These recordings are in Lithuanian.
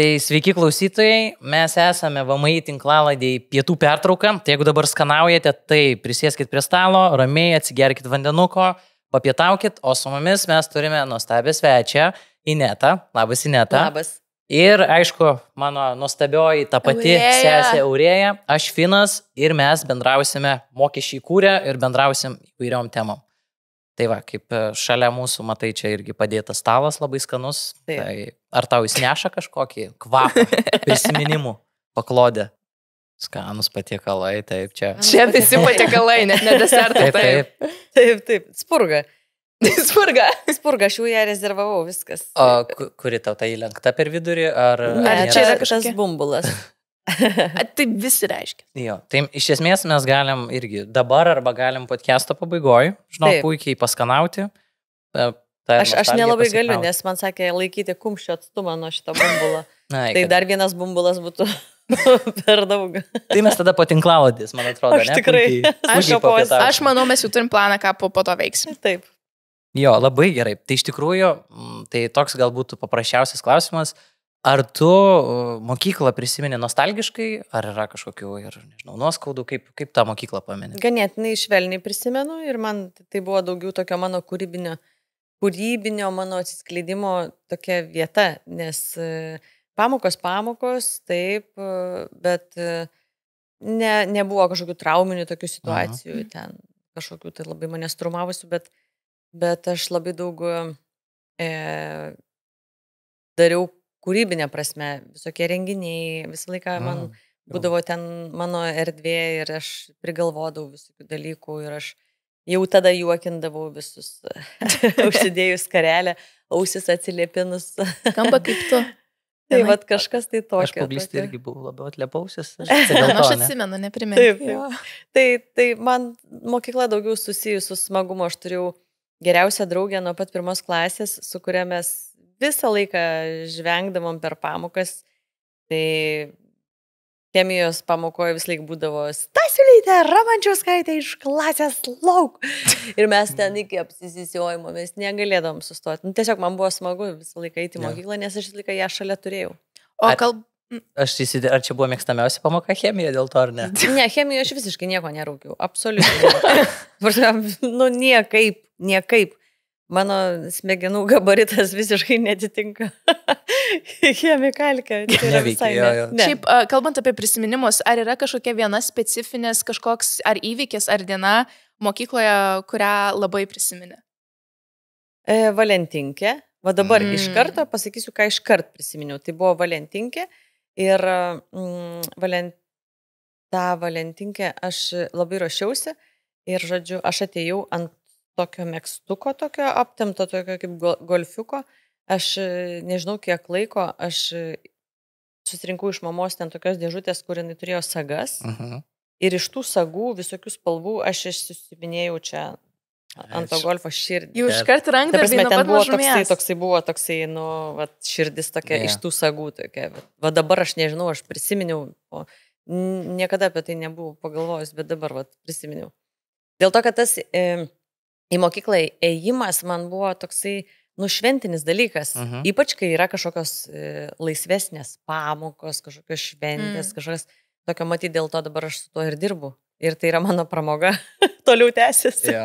Tai sveiki klausytojai, mes esame VMI tinklaladėje Pietų pertrauka. Tai jeigu dabar skanaujate, tai prisėskit prie stalo, ramiai atsigerkit vandenuko, papietaukit, o su mumis mes turime nuostabią svečią Inetą. Labas, Ineta. Labas. Ir aišku, mano nuostabioji ta pati sesė Aurėja, aš Finas ir mes bendrausime mokesčiai kūrę ir bendrausim įvairiom temom. Tai va, kaip šalia mūsų, matai, čia irgi padėtas stalas labai skanus. Taip. Tai ar tau jis neša kažkokį kvapą, prisiminimų, paklodę? Skanus patiekalai, taip, čia. Čia visi patiekalai, net ne desertai. Taip. Spurga. Spurga, aš jau ją rezervavau, viskas. O kuri tau tai įlenkta per vidurį? Ne, čia yra kažkas bumbulas. Tai visi reiškia. Jo, tai iš esmės mes galim irgi dabar arba galim podcast'o pabaigoj, žinau, puikiai paskanauti. Aš nelabai galiu, nes man sakė laikyti kumščio atstumą nuo šito bumbulo. Tai dar vienas bumbulas būtų per daug. Tai mes tada po tinklaladės, man atrodo, ne? Tikrai. Aš manau, mes jau turim planą, ką po to veiksim. Taip. Jo, labai gerai. Tai iš tikrųjų, tai toks galbūt paprasčiausias klausimas. Ar tu mokyklą prisimeni nostalgiškai, ar yra kažkokių, nežinau, nuoskaudų, kaip tą mokyklą pameni? Ganėtinai švelniai prisimenu ir man tai buvo daugiau tokio mano kūrybinio mano atsiskleidimo tokia vieta, nes pamokos, taip, bet nebuvo kažkokių trauminių tokių situacijų, ten kažkokių tai labai mane strumavusių, bet aš labai daug dariau kūrybinė prasme, visokie renginiai, visą laiką man būdavo ten mano erdvė ir aš prigalvodavau visokių dalykų ir aš jau tada juokindavau visus, užsidėjus karelę, ausis atsiliepinus. Skamba kaip tu. Tai vat kažkas tai tokio. Aš paauglystėje irgi buvau labiau atlėpausis. Aš atsimenu, neprimenu. Tai man mokykla daugiau susijus su smagumu. Aš turėjau geriausią draugę nuo pat pirmos klasės, su kuria mes visą laiką žvengdavom per pamokas, tai chemijos pamokoje vis laik būdavo Stasiulytė Ramančiauskaitė iš klasės lauk. Ir mes ten iki apsisisiojimo, mes negalėdavom sustoti. Tiesiog man buvo smagu visą laiką eiti į mokyklą, nes aš visą laiką ją šalia turėjau. Ar čia buvo mėgstamiausia pamoka chemija dėl to, ar ne? Ne, chemijoje aš visiškai nieko nerūkiau. Absoliučiai. Niekaip. Mano smegenų gabaritas visiškai netitinka chemikalkę. Neveikia. Šiaip, kalbant apie prisiminimus, ar yra kažkokia viena specifinės kažkoks ar įvykis, ar diena mokykloje, kurią labai prisiminė? Valentinkė. Va dabar iš karto pasakysiu, ką iškart prisiminiau. Tai buvo Valentinkė ir tą Valentinkę aš labai ruošiausi ir, žodžiu, aš atėjau ant tokio megztuko, tokio aptemto, tokio kaip golfiuko. Aš nežinau, kiek laiko, aš susirinkau iš mamos ten tokios dėžutės, kur jinai turėjo sagas. Ir iš tų sagų, visokių spalvų, aš išsiminėjau čia ant to golfo širdį. Jau iškart rankdarbį nuo pat mažumės. Toksai buvo, širdis tokia iš tų sagų. Tokia. Va dabar aš nežinau, aš prisiminiau, niekada apie tai nebuvau pagalvojus, bet dabar prisiminiau. Dėl to, kad tas į mokyklą ėjimas man buvo toksai šventinis dalykas. Ypač, kai yra kažkokios laisvesnės pamokos, kažkokios šventės, kažkokios tokio matyti, dėl to dabar aš su tuo ir dirbu. Ir tai yra mano pramoga. Toliau tęsiasi.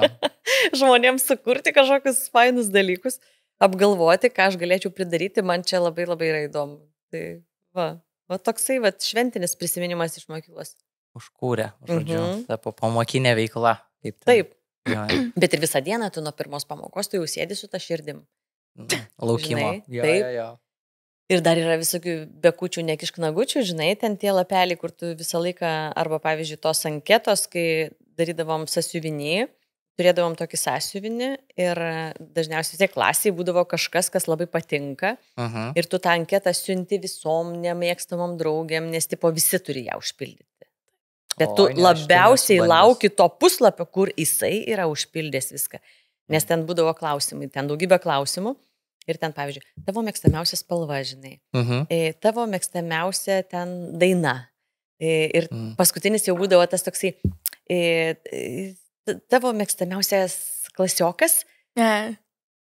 Žmonėms sukurti kažkokius fainus dalykus, apgalvoti, ką aš galėčiau pridaryti, man čia labai labai yra įdomu. Tai toksai šventinis prisiminimas iš mokyklos. Užkūrė, žodžiu, ta pamokinė veikla. Taip. Bet ir visą dieną tu nuo pirmos pamokos tu jau sėdi su ta širdim. Laukimo. Taip. Ir dar yra visokių bekučių, nekišknagučių, žinai, ten tie lapeliai, kur tu visą laiką, arba pavyzdžiui, tos anketos, kai darydavom sąsiuvinį, turėdavom tokį sąsiuvinį ir dažniausiai tiek klasiai būdavo kažkas, kas labai patinka. Ir tu tą anketą siunti visom nemėgstamom draugiam, nes tipo visi turi ją užpildyti. Bet tu labiausiai lauki to puslapio, kur jisai yra užpildęs viską. Nes ten būdavo klausimai, ten daugybė klausimų. Ir ten, pavyzdžiui, tavo mėgstamiausia spalva, žinai. Tavo mėgstamiausia ten daina. Ir paskutinis jau būdavo tas toksai, tavo mėgstamiausias klasiokas,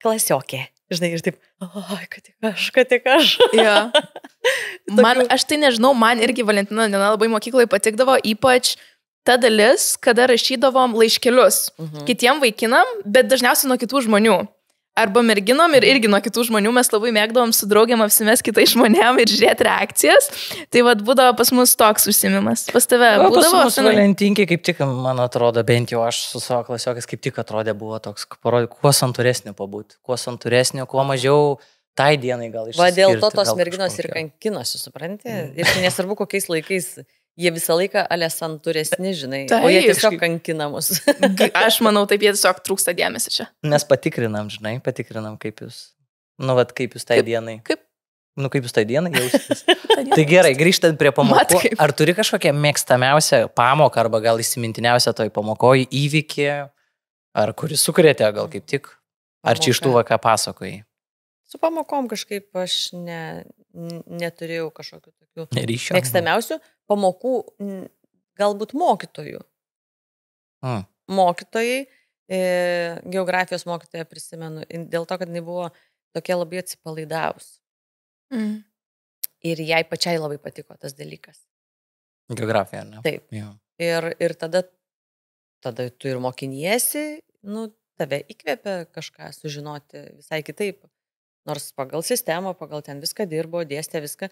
klasiokė. Žinai, ir taip, oi, kad tik aš. Jo. Aš tai nežinau, man irgi Valentino diena labai mokykloje patikdavo, ypač ta dalis, kada rašydavom laiškelius kitiem vaikinam, bet dažniausiai nuo kitų žmonių. Arba merginom ir irgi nuo kitų žmonių mes labai mėgdavom su draugiam apsimes kitais žmonėm ir žiūrėti reakcijas. Tai vad būdavo pas mus toks užsimimas. Pas tave būdavo? Pas mus Valentinkai kaip tik, man atrodo, bent jau aš su savo klasiokais kaip tik atrodė buvo toks, kuo santūresniu pabūti, kuo santūresniu, kuo mažiau tai dienai gal išsiskirti. Va dėl to tos merginos ir kankinosi, supranti? Ir nesvarbu kokiais laikais. Jie visą laiką santūresni, žinai, o jie tiesiog kankinamus. Aš manau, taip jie tiesiog trūksta dėmesio čia. Mes patikrinam, žinai, kaip jūs, kaip jūs tai dienai. Kaip jūs tai dienai jausitės. Tai gerai, grįžtant prie pamokų, ar turi kažkokią mėgstamiausią pamoką, arba gal įsimintiniausią toj pamokoje įvykį, ar kuris sukrėtė, gal kaip tik, ar čia iš tų ką pasakojai? Su pamokom kažkaip aš neturėjau kažkokių tokių mėgstamiausių pamokų, galbūt mokytojų. Mokytojai, geografijos mokytoja prisimenu, dėl to, kad jinai buvo tokia labai atsipalaidavus. Ir jai pačiai labai patiko tas dalykas. Geografija, ne? Taip. Jo. Ir tada tu ir mokiniesi, tave įkvėpia kažką sužinoti visai kitaip. Nors pagal sistemą, pagal ten viską dirbo, dėstė viską,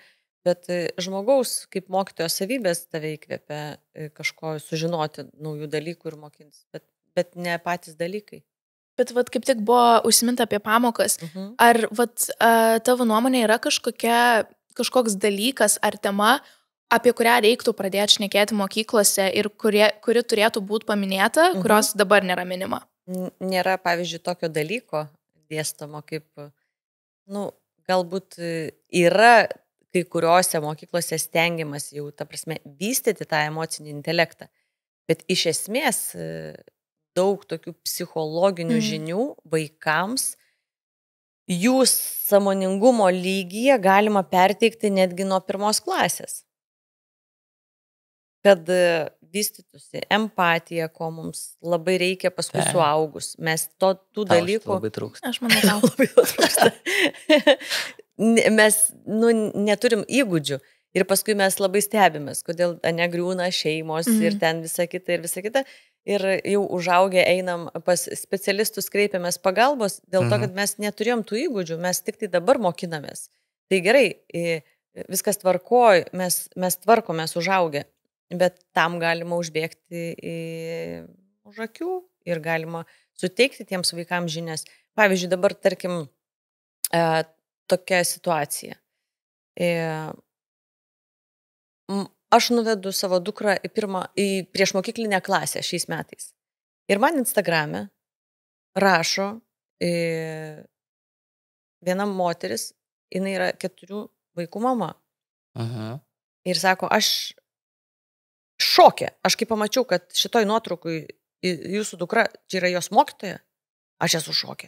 bet žmogaus kaip mokytojo savybės tave įkvėpia kažko sužinoti, naujų dalykų ir mokintis, bet ne patys dalykai. Bet kaip tik buvo užsiminta apie pamokas, ar tavo nuomonė yra kažkoks dalykas ar tema, apie kurią reiktų pradėti šnekėti mokyklose ir kuri turėtų būti paminėta, kurios dabar nėra minima? Nėra, pavyzdžiui, tokio dalyko dėstomo kaip... galbūt yra kai kuriuose mokyklose stengiamas jau, ta prasme, vystyti tą emocinį intelektą, bet iš esmės daug tokių psichologinių žinių vaikams jų sąmoningumo lygyje galima perteikti netgi nuo 1 klasės. Kad vystytųsi empatija, ko mums labai reikia paskui suaugus. Mes tų dalykų... Labai trūksta. Aš manau, tau labai trūksta. Mes neturim įgūdžių ir paskui mes labai stebimės, kodėl negriūna šeimos ir ten visa kita. Ir jau užaugę einam pas specialistus, kreipiamės pagalbos dėl to, kad mes neturėjom tų įgūdžių, mes tik tai dabar mokinamės. Tai gerai, viskas tvarkoj, mes tvarkomės užaugę. Bet tam galima užbėgti už akių ir galima suteikti tiems vaikams žinias. Pavyzdžiui, dabar, tarkim, tokia situacija. Aš nuvedu savo dukrą į priešmokyklinę klasę šiais metais. Ir man Instagrame rašo viena moteris, jinai yra 4 vaikų mama. Ir sako, aš šokė. Aš kai pamačiau, kad šitoj nuotraukui jūsų dukra, čia yra jos mokytoja, aš esu šokė.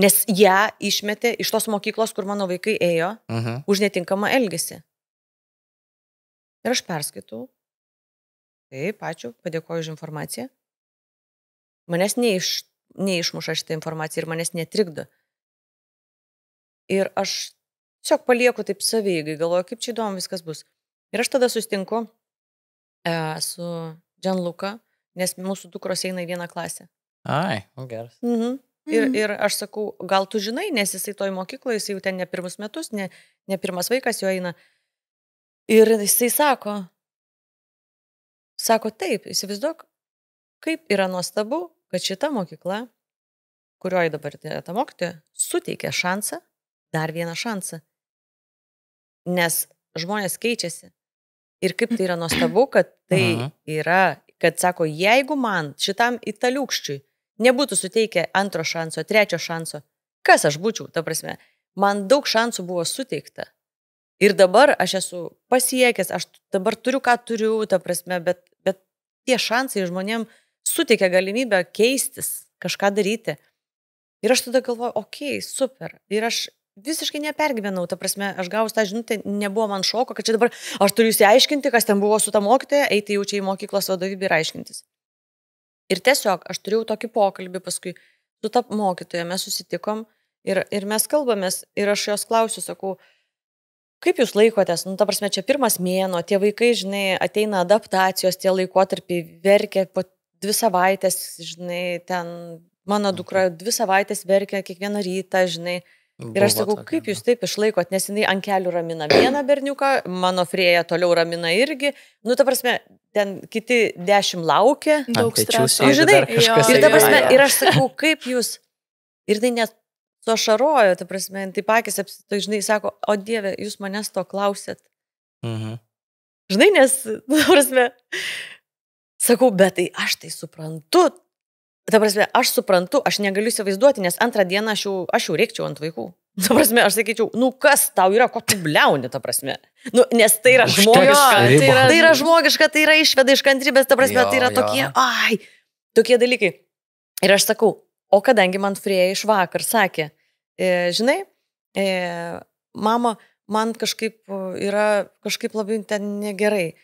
Nes ją išmetė iš tos mokyklos, kur mano vaikai ėjo, už netinkamą elgesį. Ir aš perskaitau. Taip, ačiū, padėkoju už informaciją. Manęs neišmuša šitą informaciją ir manęs netrikdo. Ir aš tiesiog palieku taip savygai, galvoju, kaip čia įdomu viskas bus. Ir aš tada sustinku su Gianluca, nes mūsų dukros eina į vieną klasę. Ai, geras. Ir aš sakau, gal tu žinai, nes jisai toj mokykloje, jisai jau ten ne 1 metus, ne 1 vaikas jo eina. Ir jisai sako taip, įsivaizduok, kaip yra nuostabu, kad šita mokykla, kurioje dabar yra ta mokytoja, suteikia šansą, dar vieną šansą. Nes žmonės keičiasi. Ir kaip tai yra nuostabu, kad tai yra, kad sako, jeigu man šitam italiukščiui nebūtų suteikę 2 šanso, 3 šanso, kas aš būčiau, ta prasme, man daug šansų buvo suteikta. Ir dabar aš esu pasiekęs, aš dabar turiu, ką turiu, ta prasme, bet tie šansai žmonėm suteikia galimybę keistis, kažką daryti. Ir aš tada galvoju, okei, super. Ir aš visiškai nepergyvenau, ta prasme, aš gavus tą žinutę, nebuvo man šoko, kad čia dabar aš turiu įsiaiškinti, kas ten buvo su ta mokytoja, eiti jau čia į mokyklos vadovybę ir aiškintis. Ir tiesiog aš turėjau tokį pokalbį paskui su ta mokytoja, mes susitikom Ir mes kalbamės, ir aš jos klausiu, sakau, kaip jūs laikotės? Nu, ta prasme, čia pirmas mėnuo, tie vaikai, žinai, ateina adaptacijos, tie laikotarpiai verkia po 2 savaitės, žinai, ten mano dukra 2 savaitės verkia kiekvieną rytą, žinai. Ir aš sakau, kaip jūs taip išlaikot, nes jinai ant kelių ramina vieną berniuką, mano Frėja toliau ramina irgi. Nu, ta prasme, ten kiti 10 laukia. Daug streso. Žinai, ir ta prasme, ir aš sakau, kaip jūs. Ir tai net suašarojo, ta prasme, tai pakis apsito, žinai, sako, o Dieve, jūs manęs to klausėt. Žinai, nes, ta prasme, sakau, bet tai aš tai suprantu. Ta prasme, aš suprantu, aš negaliu įsivaizduoti, nes antrą dieną aš jau reikčiau ant vaikų. Ta prasme, aš sakyčiau, nu kas tau yra, ko tu bliauni, ta prasme. Nu, nes tai yra žmogiška, tai yra žmogiška, tai yra išveda iš kantrybės, ta prasme, tai yra tokie dalykai. Ir aš sakau, o kadangi man Frėja iš vakar sakė, žinai, mama, man kažkaip labai ten negerai.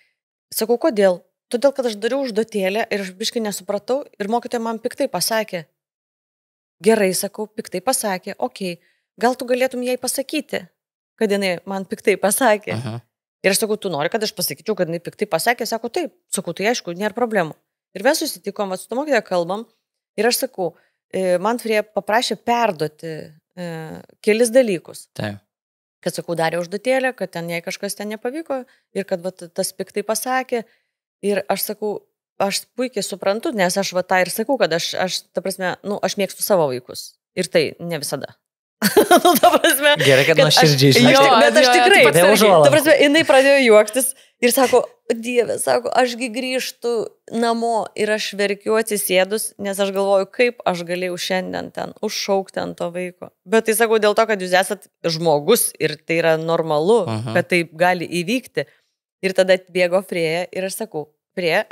Sakau, kodėl? Todėl, kad aš dariau užduotėlę ir aš biškai nesupratau ir mokytoja man piktai pasakė. Gerai, sakau, piktai pasakė, okei, gal tu galėtum jai pasakyti, kad jinai man piktai pasakė. Ir aš sakau, tu nori, kad aš pasakyčiau, kad jinai piktai pasakė, sako, taip, sakau, tai aišku, nėra problemų. Ir mes susitikom, su to mokytoja kalbam ir aš sakau, man Frėja paprašė perduoti kelis dalykus. Taip. Kad, sakau, darė užduotėlę, kad ten jai kažkas ten nepavyko ir kad tas piktai pasakė. Ir aš sakau, aš puikiai suprantu, nes aš tą ir sakau, kad aš ta prasme, nu, aš mėgstu savo vaikus. Ir tai ne visada. Nu, ta prasme, gerai, kad nuoširdžiai žinai. Bet aš tikrai, ta prasme, jinai pradėjo juoktis ir sako, Dieve, sako, ašgi grįžtu namo ir aš verkiu atsisėdus, nes aš galvoju, kaip aš galėjau šiandien ten užšaukti ant to vaiko. Bet tai sakau dėl to, kad jūs esat žmogus ir tai yra normalu, kad taip gali įvykti. Ir tada bėgo Frėja ir aš sakau, Frėja,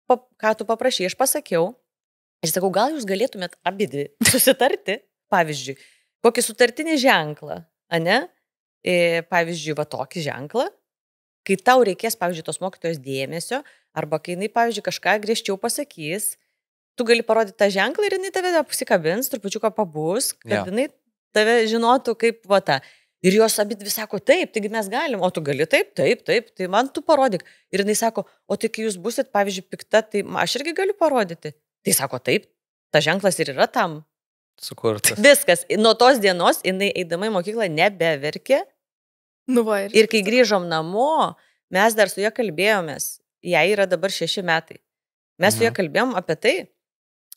ką tu paprašai, aš pasakiau. Aš sakau, gal jūs galėtumėt abidvi susitarti, pavyzdžiui, kokį sutartinį ženklą, ane? Pavyzdžiui, va tokį ženklą, kai tau reikės, pavyzdžiui, tos mokytojos dėmesio, arba kai jinai, pavyzdžiui, kažką griežčiau pasakys, tu gali parodyti tą ženklą ir jinai tave apsikabins, trupučiuką pabus, kad jinai tave žinotų kaip va ta. Ir jos abidvi sako, taip, taigi mes galim, o tu gali taip, tai man tu parodyk. Ir jinai sako, o tai kai jūs busit, pavyzdžiui, pikta, tai aš irgi galiu parodyti. Tai sako, taip, ta ženklas ir yra tam. Sukurtas. Viskas. Nuo tos dienos jinai eidama į mokyklą nebeverkė. Ir kai grįžom namo, mes dar su ja kalbėjomės. Jai yra dabar 6 metai. Mes su ja kalbėjom apie tai.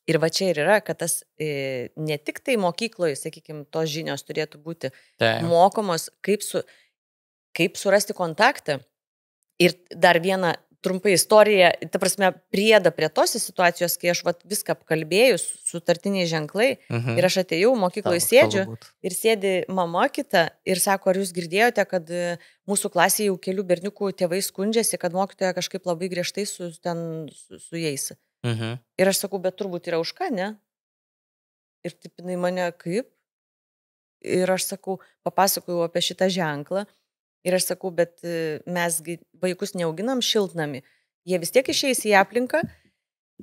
Ir va čia ir yra, kad tas ne tik tai mokykloje, sakykime, tos žinios turėtų būti mokomos, kaip surasti kontaktą. Ir dar vieną trumpą istoriją, ta prasme, priedą prie tos situacijos, kai aš viską apkalbėjus, sutartiniai ženklai, ir aš atėjau, mokykloje sėdžiu, ir sėdi mama kita, ir sako, ar jūs girdėjote, kad mūsų klasėje jau kelių berniukų tėvai skundžiasi, kad mokytoja kažkaip labai griežtai su jais. Ir aš sakau, bet turbūt yra už ką, ne? Ir taip jinai mane kaip? Ir aš sakau, papasakojau apie šitą ženklą. Ir aš sakau, bet mes vaikus neauginam šiltnami. Jie vis tiek išeis į aplinką.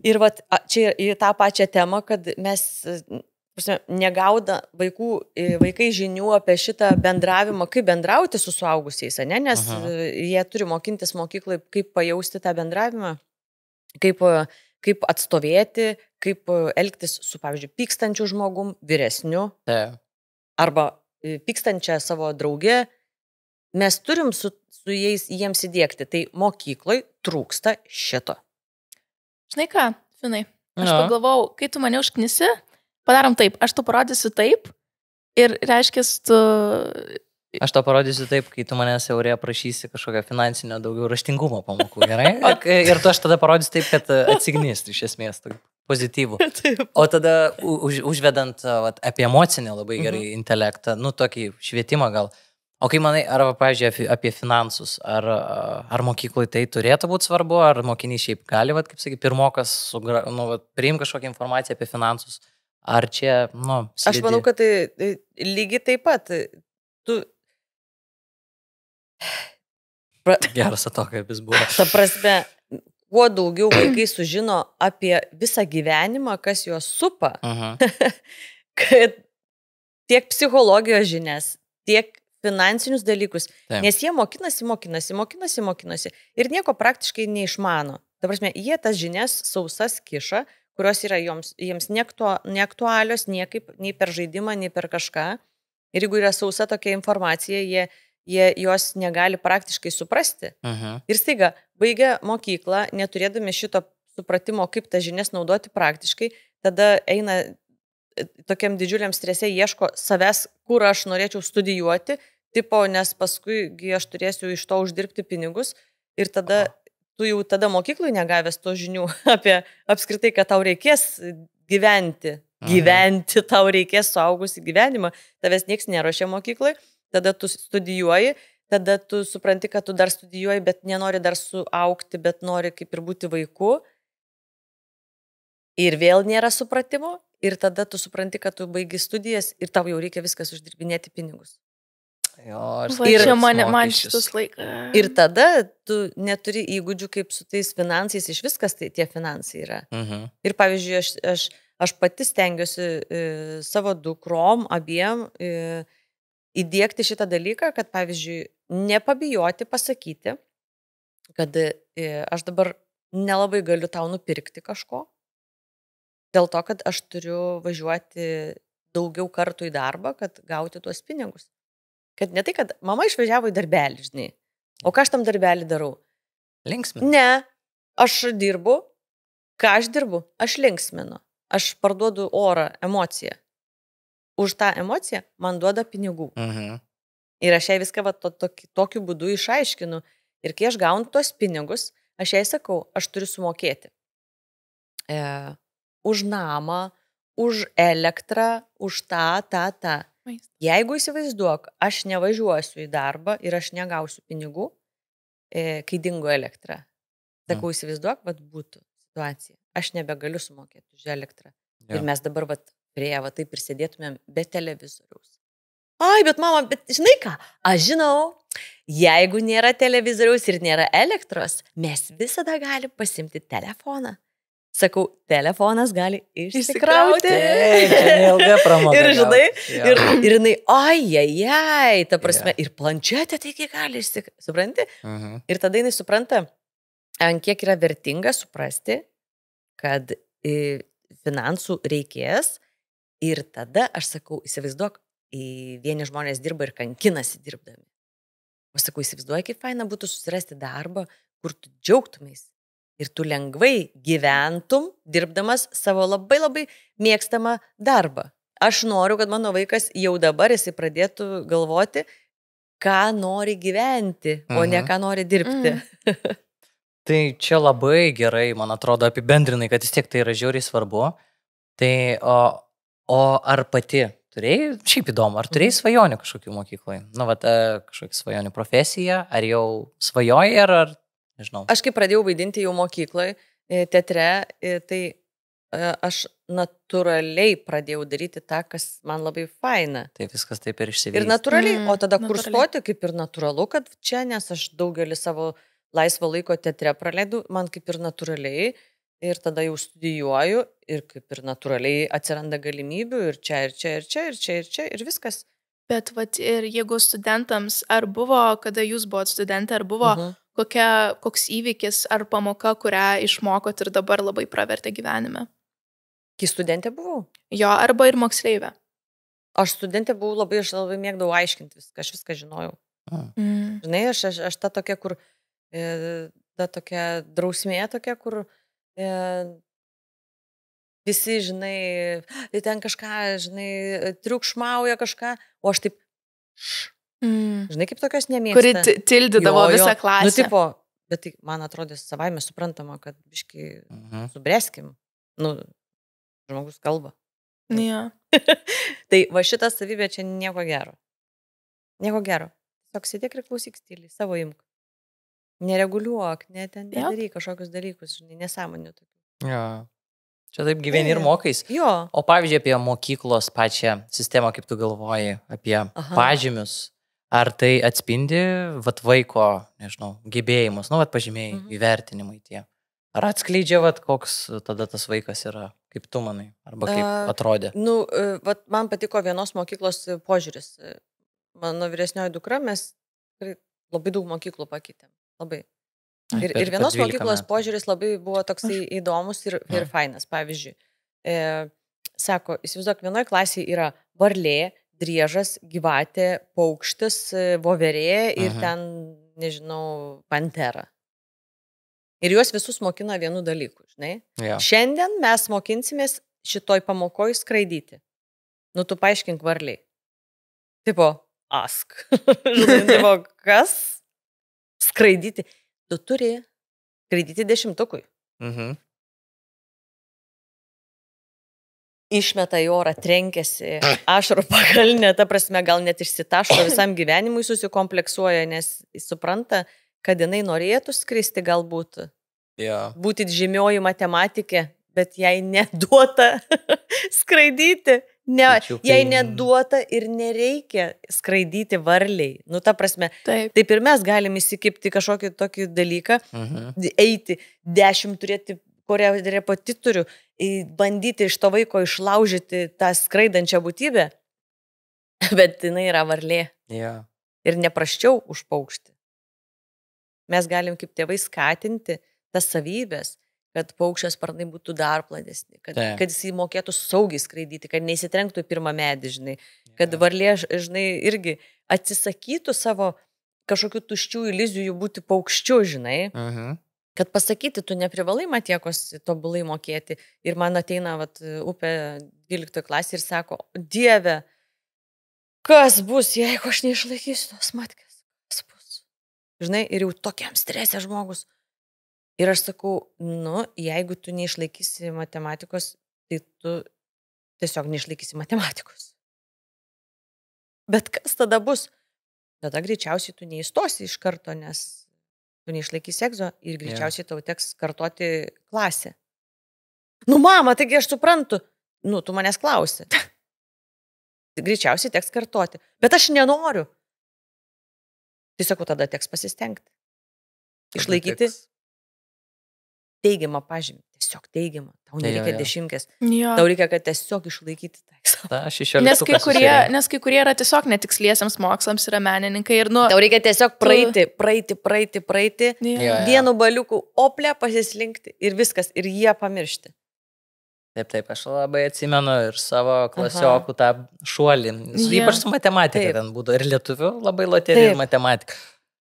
Ir čia į tą pačią temą, kad mes negauda vaikai žinių apie šitą bendravimą, kaip bendrauti su suaugusiais, ne? Nes jie turi mokintis mokykloje, kaip pajausti tą bendravimą, kaip atstovėti, kaip elgtis su, pavyzdžiui, pykstančiu žmogum, vyresniu, arba pykstančią savo draugę. Mes turim su jiems įdėkti. Tai mokykloj trūksta šito. Žinai ką, Finai, aš pagalvojau, kai tu mane užknisi, padarom taip, aš tu parodysiu taip ir reiškės tu... Aš to parodysiu taip, kai tu manęs eurė prašysi kažkokio finansinio daugiau raštingumo pamokų, gerai? Ir tu aš tada parodysiu taip, kad atsignys iš esmės, pozityvų. O tada užvedant apie emocinį labai gerai intelektą, nu tokį švietimą gal. O kai manai, ar, pavyzdžiui, apie finansus, ar mokykloje tai turėtų būti svarbu, ar mokiniai šiaip gali, kaip sakyti, pirmokas priim kažkokią informaciją apie finansus, ar čia, slidi? Aš manau, kad tai lygiai taip pat. Geras atokapis buvo. Ta prasme, kuo daugiau vaikai sužino apie visą gyvenimą, kas juos supa, kad tiek psichologijos žinias, tiek finansinius dalykus, Taip. nes jie mokinasi ir nieko praktiškai neišmano. Ta prasme, jie tas žinias sausas kiša, kurios yra jiems neaktualios niekaip, nei per žaidimą, nei per kažką. Ir jeigu yra sausa tokia informacija, jie jos negali praktiškai suprasti. Ir staiga, baigę mokyklą, neturėdami šito supratimo, kaip tas žinias naudoti praktiškai, tada eina tokiam didžiuliam strese, ieško savęs, kur aš norėčiau studijuoti, tipo, nes paskui aš turėsiu iš to uždirbti pinigus ir tada tu jau tada mokyklui negavęs to žinių apie apskritai, kad tau reikės gyventi, tau reikės suaugusi gyvenimą, tavęs nieks neruošia mokyklai, tada tu studijuoji, tada tu supranti, kad tu dar studijuoji, bet nenori dar suaugti, bet nori kaip ir būti vaiku. Ir vėl nėra supratimo, ir tada tu supranti, kad tu baigi studijas ir tau jau reikia viskas uždirbinėti pinigus. Jo, ir čia man šitus laikas. Ir tada tu neturi įgūdžių, kaip su tais finansais, iš viskas tai tie finansai yra. Ir pavyzdžiui, aš pati stengiuosi savo dukrom abiem įdiegti šitą dalyką, kad pavyzdžiui, nepabijoti pasakyti, kad aš dabar nelabai galiu tau nupirkti kažko, dėl to, kad aš turiu važiuoti daugiau kartų į darbą, kad gauti tuos pinigus. Kad ne tai, kad mama išvažiavo į darbelį, žinai. O ką aš tam darbelį darau? Linksminu. Ne, aš dirbu. Ką aš dirbu? Aš linksminu. Aš parduodu orą, emociją. Už tą emociją man duoda pinigų. Ir aš jai viską tokiu būdu išaiškinu. Ir kai aš gaunu tos pinigus, aš jai sakau, aš turiu sumokėti. Už namą, už elektrą, už tą. Jeigu įsivaizduok, aš nevažiuosiu į darbą ir aš negausiu pinigų, kai dingo elektra. Sakau, įsivaizduok, būtų situacija. Aš nebegaliu sumokėti už elektrą. Ja. Ir mes dabar prie taip prisidėtumėm be televizoriaus. Ai, bet mama, bet žinai ką? Aš žinau, jeigu nėra televizoriaus ir nėra elektros, mes visada galim pasimti telefoną. Sakau, telefonas gali išsikrauti. Ilga pramoga. Ir žinai, ir jinai, ai, ta prasme, ir planšetė taigi gali išsikrauti. Supranti? Ir tada jinai supranta, ant kiek yra vertinga suprasti, kad finansų reikės. Ir tada aš sakau, įsivaizduok, vieni žmonės dirba ir kankinasi dirbdami. Aš sakau, įsivaizduoju, kaip faina būtų susirasti darbą, kur tu džiaugtumės. Ir tu lengvai gyventum, dirbdamas savo labai labai mėgstamą darbą. Aš noriu, kad mano vaikas jau dabar jisai pradėtų galvoti, ką nori gyventi, o ne ką nori dirbti. Tai čia labai gerai, man atrodo, apibendrinai, kad vis tiek tai yra žiauriai svarbu. Tai, o ar pati turėjai, šiaip įdomu, ar turėjai svajonių kažkokių mokykloje? Kažkokią svajonių profesiją, ar jau svajoji, ar nežinau. Aš kai pradėjau vaidinti jau mokykloje, teatre, tai aš natūraliai pradėjau daryti tą, kas man labai faina. Tai viskas taip ir išsivystė. Ir natūraliai, o tada kur stoti, kaip ir natūralu, kad čia, nes aš daugelį savo laisvo laiko teatre praleidau, man kaip ir natūraliai, ir tada jau studijuoju, ir kaip ir natūraliai atsiranda galimybių, ir čia, ir viskas. Bet ir jeigu studentams, ar buvo, kada jūs buvot studentai, ar buvo koks įvykis ar pamoka, kurią išmokot ir dabar labai pravertė gyvenime? Kai studentė buvau? Jo, arba ir moksleivė. Aš studentė buvau, aš labai mėgdavau aiškinti viską, aš viską žinojau. Žinai, aš ta tokia, kur, ta tokia drausmė tokia, kur visi, žinai, tai ten kažką, žinai, triukšmauja kažką, o aš taip, žinai, kaip tokios nemėgsta. Kuri tildydavo visą klasę. Nu, tipo, bet tai man atrodė savaime suprantama, kad biškai subrėskim. Nu, žmogus kalba. Ja. Tai va šitą savybę čia nieko gero. Nieko gero. Tiesiog sėdėk ir klausyk tyliai, savo imk. Nereguliuok, nedaryk kažkokius dalykus, žinai, nesąmonių tokių. Ja. Čia taip gyveni ir mokais. Jo. O pavyzdžiui, apie mokyklos pačią sistemą, kaip tu galvoji, apie pažymius, ar tai atspindi vaiko, nežinau, gebėjimus, pažymėjai, įvertinimai tie. Ar atskleidžia, koks tada tas vaikas yra? Kaip tu manai? Arba kaip atrodė? Vat man patiko vienos mokyklos požiūris. Mano vyresnioji dukra, mes labai daug mokyklų pakeitėm. Labai. Ir vienos mokyklos požiūris labai buvo toksai įdomus ir fainas. Pavyzdžiui, sako, įsivaizduok, vienoje klasėje yra varlė, driežas, gyvatė, paukštis, voverė ir ten, nežinau, pantera. Ir juos visus mokina vienų dalykų, žinai. Šiandien mes mokinsimės šitoj pamokoj skraidyti. Tu paaiškink varliai. Tipo, ask. Žinai, tipo, kas? Skraidyti. Tu turi skraidyti 10-ukui. Išmeta į orą, trenkėsi, ašarų pakalnė, ta prasme, gal net išsitaško visam gyvenimui, susikompleksuoja, nes supranta, kad jinai norėtų skristi galbūt, būti žymioji matematikė, bet jai neduota skraidyti, jai neduota ir nereikia skraidyti varliai. Ta prasme, taip ir mes galim įsikipti kažkokį tokį dalyką, eiti 10 turėti korepetitorių, bandyti iš to vaiko išlaužyti tą skraidančią būtybę, bet jinai yra varlė. Ir neprasčiau už paukštį. Mes galim kaip tėvai skatinti tas savybės, kad paukščio sparnai būtų dar platesni, kad jis mokėtų saugiai skraidyti, kad neįsitrenktų į pirmą medį, žinai, kad varlė, žinai, irgi atsisakytų savo kažkokių tuščių iliuzijų būti paukščiu, žinai. Kad pasakyti, tu neprivalai matiekos tobulai mokėti. Ir man ateina upė 12 klasė ir sako, Dieve, kas bus, jeigu aš neišlaikysiu tos matkės? Kas bus? Žinai, ir jau tokiam stresė žmogus. Ir aš sakau, jeigu tu neišlaikysi matematikos, tai tu tiesiog neišlaikysi matematikos. Bet kas tada bus? Tada greičiausiai tu neįstosi iš karto, nes tu neišlaikysi egzo ir greičiausiai tau teks kartoti klasę. Mama, taigi aš suprantu. Tu manęs klausi. Greičiausiai teks kartoti. Bet aš nenoriu. Tai sakau, tada teks pasistengti. Išlaikyti teigiamą pažymį. Tiesiog teigiamą. Tau nereikia 10. Tau reikia, kad tiesiog išlaikyti tą egzaminą. Nes kai kurie yra tiesiog netiksliesiams mokslams, yra menininkai ir Tau reikia tiesiog praeiti. Vienu baliuku oplę pasislinkti ir viskas. Ir jie pamiršti. Taip, aš labai atsimenu ir savo klasiokų tą šuolį. Ypač su matematika ten būtų. Ir lietuvių labai loterija ir matematika.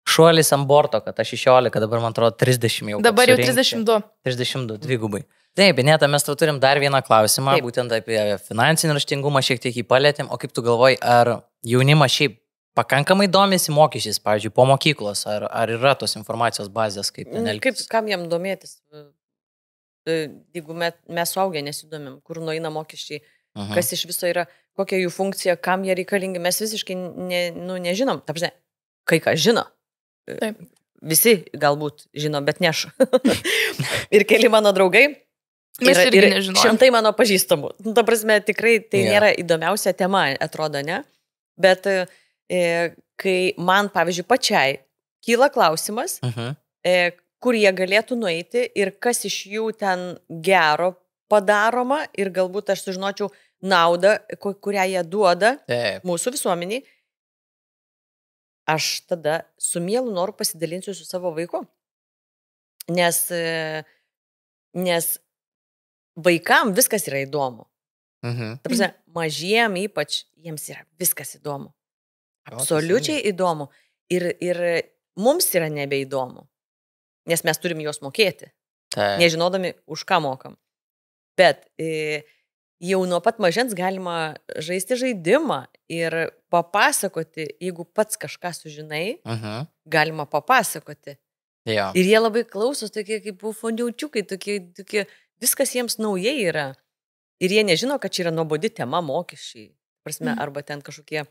Šuolis ant borto, kad aš 16, dabar man atrodo 30 jau. Dabar jau 32. 32, dvigubai. Taip, Ineta, mes tau turim dar vieną klausimą, būtent apie finansinį raštingumą šiek tiek jį palėtėm. O kaip tu galvoji, ar jaunimas šiaip pakankamai domisi mokesčiais, pavyzdžiui, po mokyklos, ar yra tos informacijos bazės, kaip ten elgtis? Kam jam domėtis? Jeigu mes suaugę nesidomim, kur nueina mokesčiai, kas iš viso yra, kokia jų funkcija, kam jie reikalingi, mes visiškai nežinom. Tapžinai, kai ką žino. Taip. Visi galbūt žino, bet ne aš. Ir keli mano draugai. Mes irgi nežinojom. Šimtai mano pažįstamų. Ta prasme, tikrai tai nėra įdomiausia tema, atrodo, ne? Bet kai man, pavyzdžiui, pačiai kyla klausimas, kur jie galėtų nueiti ir kas iš jų ten gero padaroma ir galbūt aš sužinočiau naudą, kurią jie duoda mūsų visuomeniai, aš tada su mielu noru pasidalinsiu su savo vaiku. Nes vaikam viskas yra įdomu. Ta prasme, mažiem ypač jiems yra viskas įdomu. Absoliučiai įdomu. Ir mums yra nebeįdomu. Nes mes turim juos mokėti. Nežinodami, už ką mokam. Bet jau nuo pat mažens galima žaisti žaidimą ir papasakoti, jeigu pats kažką sužinai, galima papasakoti. Ir jie labai klausos, tokie kaip foniaučiukai, tokie, viskas jiems naujai yra. Ir jie nežino, kad čia yra nuobodi tema mokesčiai, prasme, arba ten kažkokie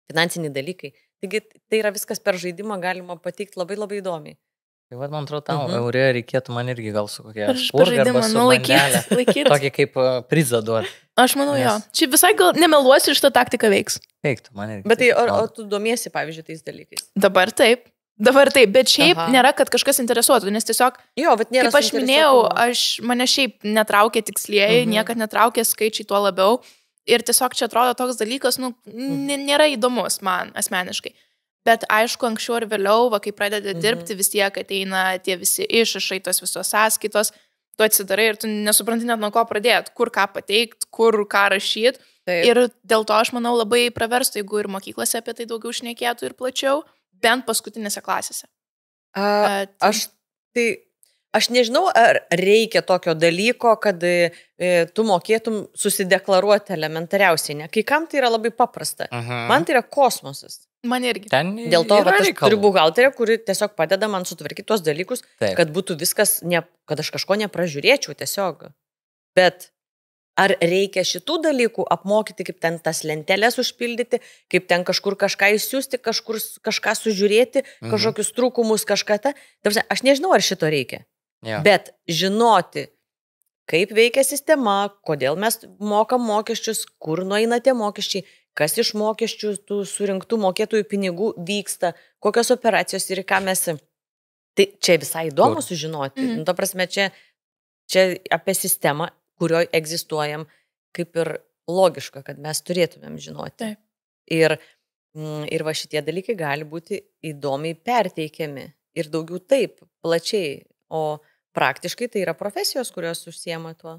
finansiniai dalykai. Taigi tai yra viskas per žaidimą galima pateikti labai labai įdomiai. Tai vad, man atrodo, tau eurė reikėtų man irgi gal su kokia špurga arba su bandelė. Tokį kaip prizą duoti. Aš manau, jo. Čia visai gal nemeluosiu, šitą taktiką veiks. Veiktų, man irgi. Bet tai, o tu domiesi, pavyzdžiui, tais dalykais? Dabar taip. Dabar taip, bet šiaip nėra, kad kažkas interesuotų, nes tiesiog, kaip aš minėjau, mane šiaip netraukė tikslieji, niekad netraukė skaičiai tuo labiau ir tiesiog čia atrodo toks dalykas, nėra įdomus man asmeniškai. Bet aišku, anksčiau ir vėliau, kai pradedi dirbti, vis tiek ateina tie visi išrašai, tos visos sąskaitos, tu atsidarai ir tu nesupranti net nuo ko pradėti, kur ką pateikti, kur ką rašyti. Ir dėl to aš manau labai praverstų, jeigu ir mokyklose apie tai daugiau šnekėtų ir plačiau. Bent paskutinėse klasėse. Aš nežinau, ar reikia tokio dalyko, kad tu mokėtum susideklaruoti elementariausiai. Ne? Kai kam tai yra labai paprasta. Man tai yra kosmosas. Man irgi. Dėl to, kad aš turiu buhalterę, kuri tiesiog padeda man sutvarkyti tuos dalykus, kad būtų viskas, kad aš kažko nepražiūrėčiau tiesiog. Bet ar reikia šitų dalykų apmokyti, kaip ten tas lentelės užpildyti, kaip ten kažkur kažką įsiųsti, kažkur kažką sužiūrėti, kažkokius trūkumus, kažką. Aš nežinau, ar šito reikia. Bet žinoti, kaip veikia sistema, kodėl mes mokam mokesčius, kur nueina tie mokesčiai, kas iš mokesčių tų surinktų mokėtojų pinigų vyksta, kokios operacijos ir ką mes. Tai čia visai įdomu sužinoti. Ta prasme, čia apie sistemą, kurioje egzistuojam, kaip ir logiška, kad mes turėtumėm žinoti. Taip. Ir va šitie dalykai gali būti įdomiai perteikiami. Ir daugiau taip, plačiai. O praktiškai tai yra profesijos, kurios užsiema tuo.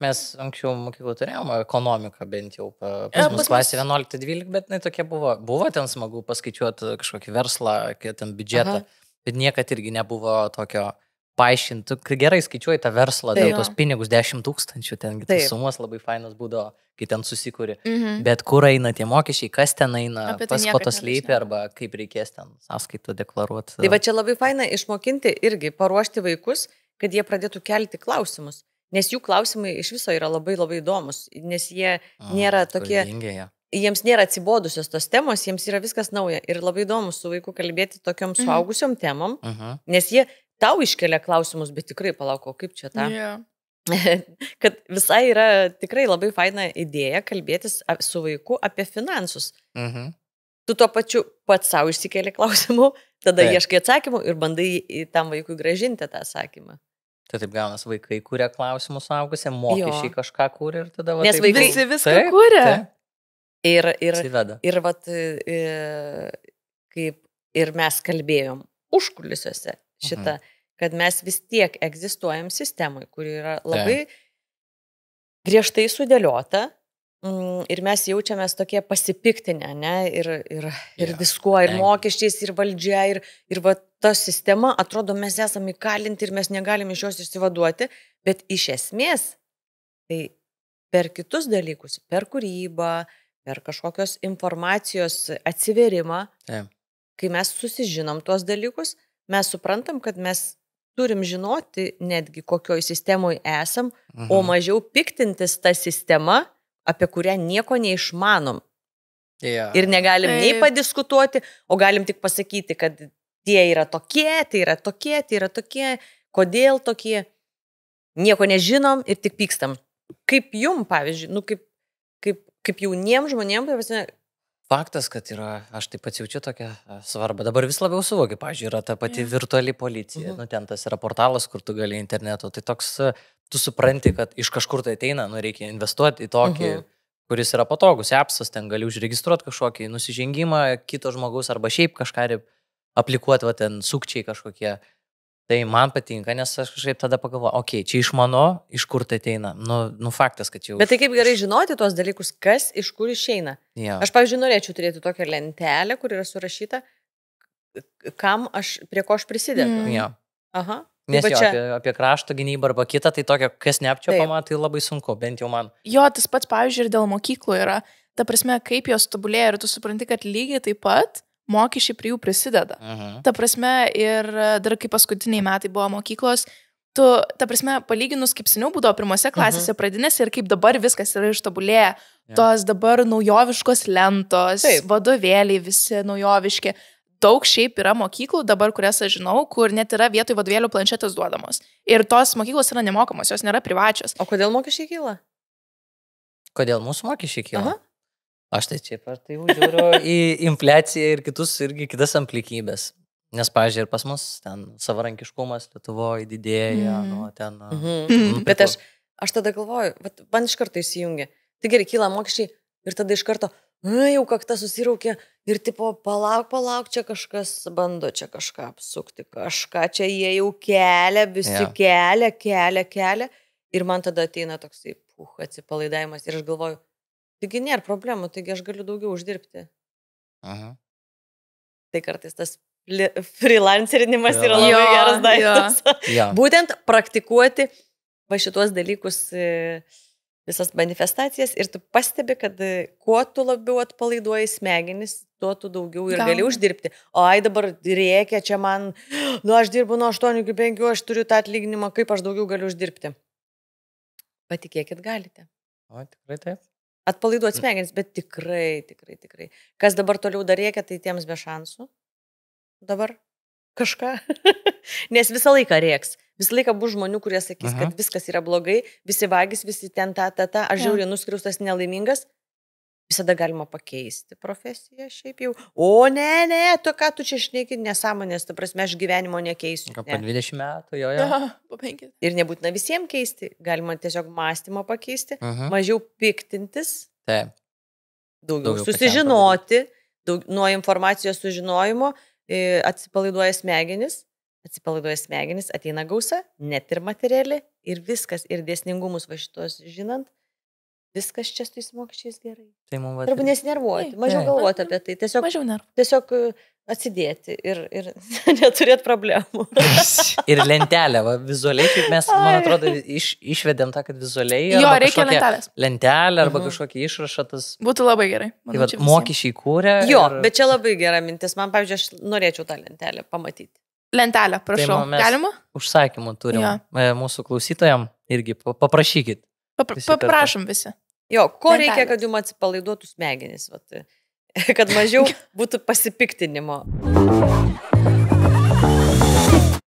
Mes anksčiau mokyklą turėjome ekonomiką bent jau. Pas mus klasė 11-12, bet tokia buvo. Buvo ten smagu paskaičiuoti kažkokį verslą, ten biudžetą. Bet niekad irgi nebuvo tokio paaiškinti, kai gerai skaičiuoji tą verslą, dėl tos pinigus 10 000, ten tas sumas labai fainas būdavo, kai ten susikūri. Bet kur eina tie mokesčiai, kas ten eina, pas ko tos leipia, arba kaip reikės ten sąskaitą deklaruoti. Tai va čia labai faina išmokinti irgi, paruošti vaikus, kad jie pradėtų kelti klausimus. Nes jų klausimai iš viso yra labai labai įdomus, nes jie nėra tokie, jiems nėra atsibodusios tos temos, jiems yra viskas nauja. Ir labai įdomu su vaiku kalbėti tokiom suaugusiom temom, nes jie tau iškelia klausimus, bet tikrai palauko, kaip čia tą. Kad visai yra tikrai labai faina idėja kalbėtis su vaiku apie finansus. Tu tuo pačiu pats savo išsikeli klausimų, tada ieškai atsakymų ir bandai tam vaikui grąžinti tą atsakymą. Tai taip gaunas, vaikai kūrė klausimus suaugusiam, mokesčiai kažką kūrė ir tada... Nes vaikai visi viską kūrė. Ir vat, kaip ir mes kalbėjom užkulisiuose šitą, kad mes vis tiek egzistuojam sistemai, kuri yra labai griežtai sudėliota ir mes jaučiamės tokie pasipiktinę, ne? Ir viskuo, ir mokesčiais, ir valdžia, ir va ta sistema, atrodo, mes esame įkalinti ir mes negalim iš jos išsivaduoti, bet iš esmės, tai per kitus dalykus, per kūrybą, per kažkokios informacijos atsiverimą, kai mes susižinom tuos dalykus, mes suprantam, kad mes turim žinoti netgi kokioj sistemoje esam, o mažiau piktintis tą sistemą, apie kurią nieko neišmanom. Ir negalim nei padiskutuoti, o galim tik pasakyti, kad tie yra tokie, tai yra tokie, kodėl tokie, nieko nežinom ir tik pykstam. Kaip jum, pavyzdžiui, kaip jauniem žmonėm, Faktas, kad yra, aš taip pat jaučiu tokią svarbą. Dabar vis labiau suvokiu, pavyzdžiui, yra ta pati virtuali policija. Ten tas yra portalas, kur tu gali internetu. Tai toks, tu supranti, kad iš kažkur tai ateina, reikia investuoti į tokį, kuris yra patogus. Appsas, ten gali užregistruoti kažkokį nusižengimą kito žmogaus arba šiaip kažką aplikuoti, ten sukčiai kažkokie. Tai man patinka, nes aš kažkaip tada pagalvoju, čia iš mano, iš kur tai ateina. Nu faktas, kad jau... Bet tai kaip gerai žinoti tuos dalykus, kas iš kur išeina. Aš, pavyzdžiui, norėčiau turėti tokią lentelę, kur yra surašyta, prie ko aš prisidedu. Nes apie krašto gynybą arba kitą, tai tokio, kas neapčiopama, tai labai sunku, bent jau man. Tas pats, pavyzdžiui, ir dėl mokyklų yra. Ta prasme, kaip jos tobulėja ir tu supranti, kad lygiai taip pat mokesčiai prie jų prisideda. Ta prasme, ir dar kai paskutiniai metai buvo mokyklos, ta prasme, palyginus kaip seniau būdavo pirmose klasėse pradinėse ir kaip dabar viskas yra ištobulėję. Tos dabar naujoviškos lentos, vadovėliai visi naujoviški. Daug šiaip yra mokyklų dabar, kurias aš žinau, kur net yra vietoj vadovėlių planšetės duodamos. Ir tos mokyklos yra nemokamos, jos nėra privačios. O kodėl mokesčiai kyla? Kodėl mūsų mokesčiai kyla? Aš tai čia per tai žiūriu į infliaciją ir kitas aplinkybės. Nes, pavyzdžiui, ir pas mus ten savarankiškumas Lietuvoje didėja, nu, ten... Bet aš tada galvoju, man iš karto įsijungia. Tai gerai, kyla mokesčiai ir tada iš karto, jau kakta susiraukė ir tipo, palauk, čia kažkas bando, čia kažką apsukti, kažką čia jie jau kelia, visi kelia. Ir man tada ateina toksai atsipalaidavimas ir aš galvoju, taigi nėra problemų, taigi aš galiu daugiau uždirbti. Tai kartais tas freelancerinimas yra labai geras daiktas. Būtent praktikuoti va šitos dalykus, visas manifestacijas ir tu pastebi, kad kuo tu labiau atpalaiduoji smegenis, tuo tu daugiau ir gali uždirbti. O dabar rėkia čia man, aš dirbu nuo 8 iki 5, aš turiu tą atlyginimą, kaip aš daugiau galiu uždirbti. Patikėkit, galite. O, tikrai taip. Atpalaiduoti smegenis, bet tikrai. Kas dabar toliau dar rėkia, tai tiems be šansų. Dabar kažką. Nes visą laiką rėks. Visą laiką bus žmonių, kurie sakys, kad viskas yra blogai, visi vagis, visi ten aš žiauriai nuskriaustas, nelaimingas. Visada galima pakeisti profesiją šiaip jau. O ne, tu ką tu čia šneki, nesąmonės, ta prasme, aš gyvenimo nekeisiu. Po 20 metų, jo. Po 5. Ir nebūtina visiems keisti, galima tiesiog mąstymą pakeisti, mažiau piktintis, daugiau susižinoti, nuo informacijos sužinojimo, atsipalaiduoja smegenis, ateina gausa, net ir materiali, ir viskas, ir dėsningumus va šitos žinant. Viskas čia su tais mokesčiais gerai. Tai mums arba nesinervuoti, mažiau galvoti apie tai. Tiesiog atsidėti ir neturėti problemų. Ir lentelė, vizualiai, kaip mes, man atrodo, išvedėm tą, kad vizualiai. Jo, reikia lentelės. Lentelė arba kažkokį išrašą tas. Būtų labai gerai. Tai mokesčiai kūrė. Jo, bet čia labai gera mintis. Man, pavyzdžiui, aš norėčiau tą lentelę pamatyti. Lentelę, prašau. Tai galima? Užsakymų turim. Mūsų klausytojams irgi paprašykit. Paprašom visi. Jo, ko reikia, kad jums atsipalaiduotų smegenis, kad mažiau būtų pasipiktinimo.